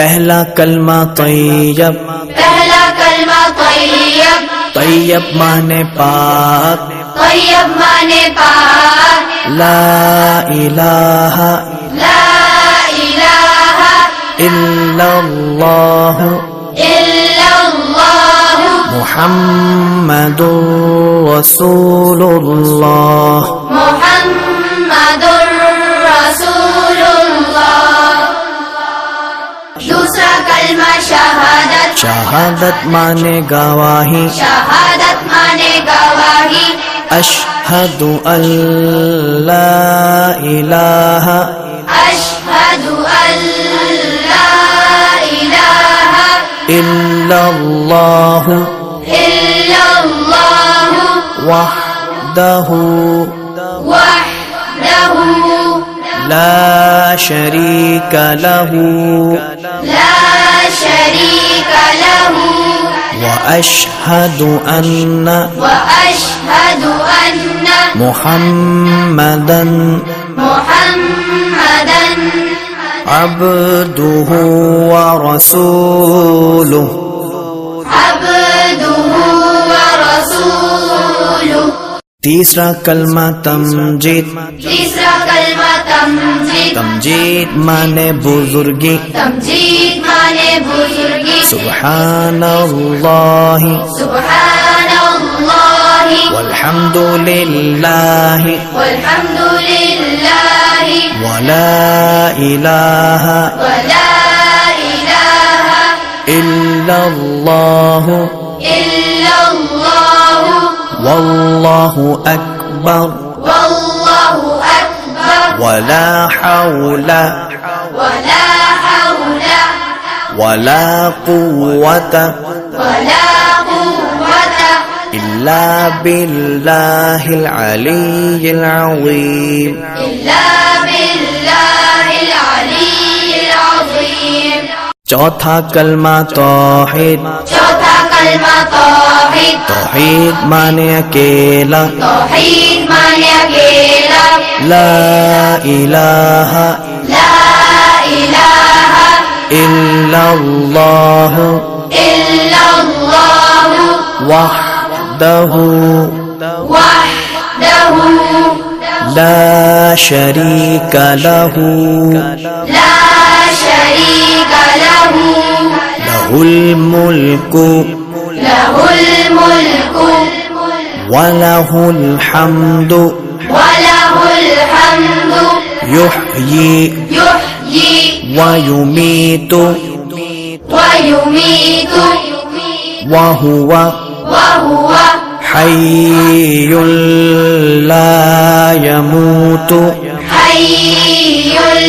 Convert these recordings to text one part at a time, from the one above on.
पहला कलमा तैयब, पहला कलमा तैयब, तैयब माने पाक, तैयब माने पाक, ला इलाहा ला इलाहा इल्लल्लाह इल्लल्लाह मुहम्मदुर रसूलुल्लाह, मुहम्मदुर रसूलुल्लाह। दूसरा कलमा शहादत, शहादत माने गवाही, शहादत माने गवाही, अशहदु अल्ला इलाहा अशहदु अल्ला इलाहा इल्लल्लाह इल्लल्लाह वहदहु वहदहु ला शरीक लहू ला शरीक लहू व अशहदु अन्ना वअशहदु अन्न मुहम्मदन मुहम्मदन अब्दुहु व रसूलुहु। अब्दुहु व रसूलुहु। तीसरा कलमा तमजीद, तीसरा कलमा तमजीद, तमजीद माने बुजुर्गी, तमजीद माने बुजुर्गी, सुब्हानल्लाहि सुब्हानल्लाहि वल्हम्दुलिल्लाहि वल्हम्दुलिल्लाहि वला इलाहा वला इलाहा इल्लल्लाहु इल्लल्लाह वल्लाहु अकबर वल्लाहु अकबर वला हौला वला हौला वला कुव्वता वला कुव्वता इल्ला बिल्लाहिल अलिय्यिल अज़ीम। इल्ला बिल्लाहिल अलिय्यिल अज़ीम। चौथा कलमा तौहीद, चौथा कलमा तौहीद, तौहीद माने अकेला, तौहीद माने अकेला, ला इलाहा ला इलाहा इल्लल्लाह इल्लल्लाह वहदहु वहदहु ला शरीक लहू ला शरीक लहू लहुल मुल्कु लहुल मुल्कु वलहुल हम्दु वलहुल हम्दु युह्यी युह्यी व युमीतु वयुमीतु वहुव वहुव हय्युल ला यमूतु हय्युल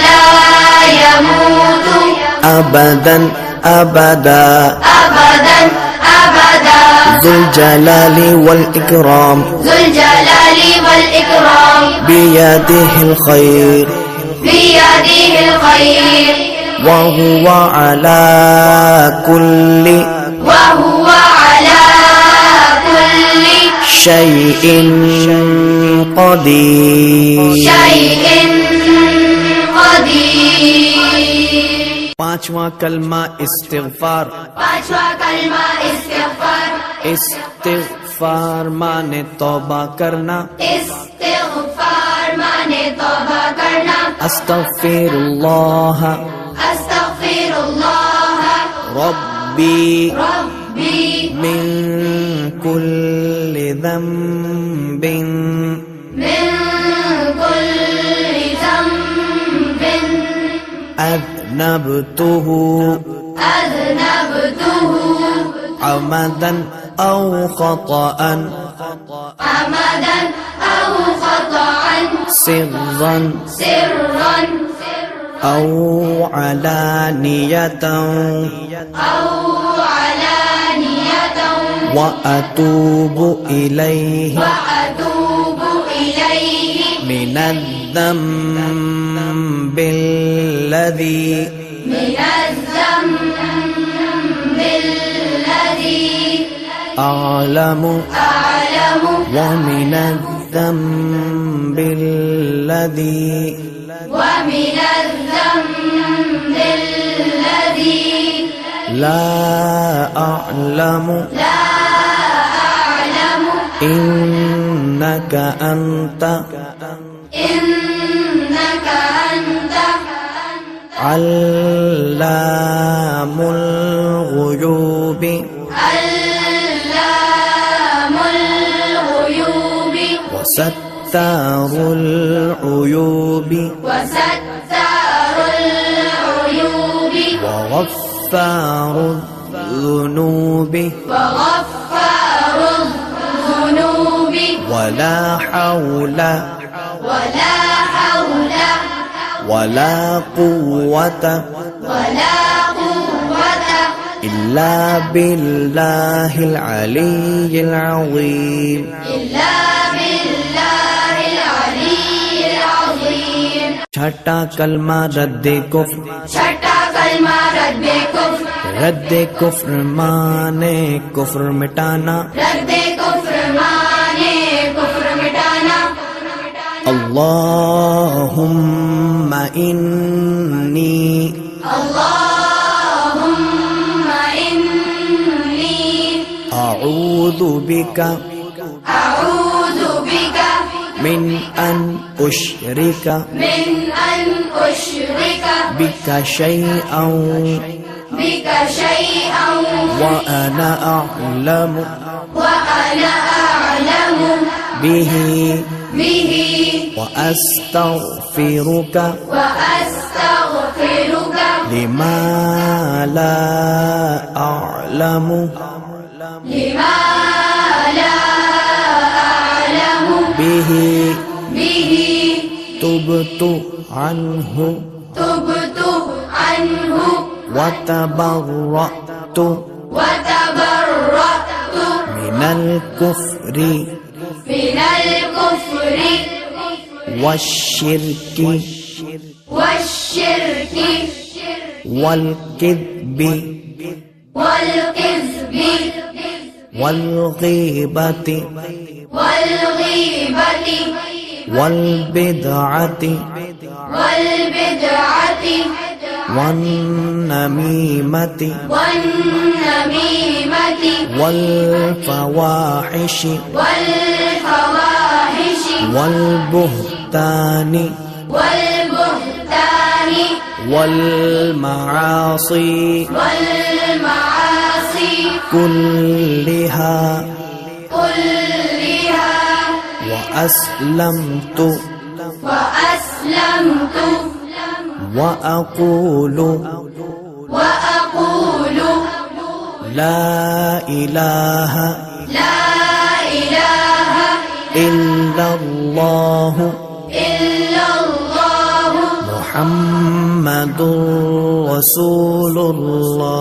ला यमूतु अबदन अबदा अबदन अबदा ज़ुल जलाली वल इकराम ज़ुल जलाली वल इकराम बियदिहिल खैर बियदिहिल खैर वहुव अला कुल्लि वहुव अला कुल्लि शैइन क़दीर। शैइन क़दीर। पांचवा कलमा इस्तिग़फ़ार, पांचवा कलमा इस्तिग़फ़ार, इस्तिग़फ़ार माने तौबा करना, इस्तिग़फ़ार माने तौबा करना, अस्तग़फ़िरुल्लाह अस्तग़फिरुल्लाह रब्बी रब्बी मिन कुल्लि ज़ंबिन मिन कुल्लि ज़ंबिन अज़नबतुहु अज़नबतुहु अमदन औ ख़तअन अमदन औ ख़तअन सिर्रन सिर्रन औ अलानियतन औ अलानियतन व अतूबु इलैहि व अतूबु इलैहि मिनज़्ज़म्बिल्लज़ी मिनज़्ज़म्बिल्लज़ी अअलमु अअलमु व मिनज़्ज़म्बिल्लज़ी ومن الذنب لا أعلم لا أعلم إنك أنت إنك أنت علام الغيوب علام الغيوب وستار العيوب وستار العيوب وغفار الذنوب وغفار الذنوب ولا حول ولا حول ولا قوة ولا قوة إلا بالله العلي العظيم. إلا بالله العلي العظيم. छठा कलमा रद्द कुफ्र। छठा कलमा रद्द कुफ्र। रद्द कुफ्र माने कुफ्र मिटाना। रद्द कुफ्र माने कुफ्र मिटाना। अल्लाहुम्मा इन्नी अल्लाहुम्मा इन्नी अऊज़ु बिका मिन अन उश्रिका बिका शैअन व अना अअलमु बिही व अस्तग़फिरुका लिमा ला अअलमु बिही तुबतु अन्हु व तबर्रअतु मिनल कुफ्रि वश्शिर्कि वल किज़्बि वल गीबति वल बिदअति वन नमीमति वल फवाहिशि वल बुहतानि वल मआसी कुल्लिहा व अस्लमतु व अक़ूलु ला इलाहा इल्लल्लाहु मुहम्मदुर रसूलुल्लाह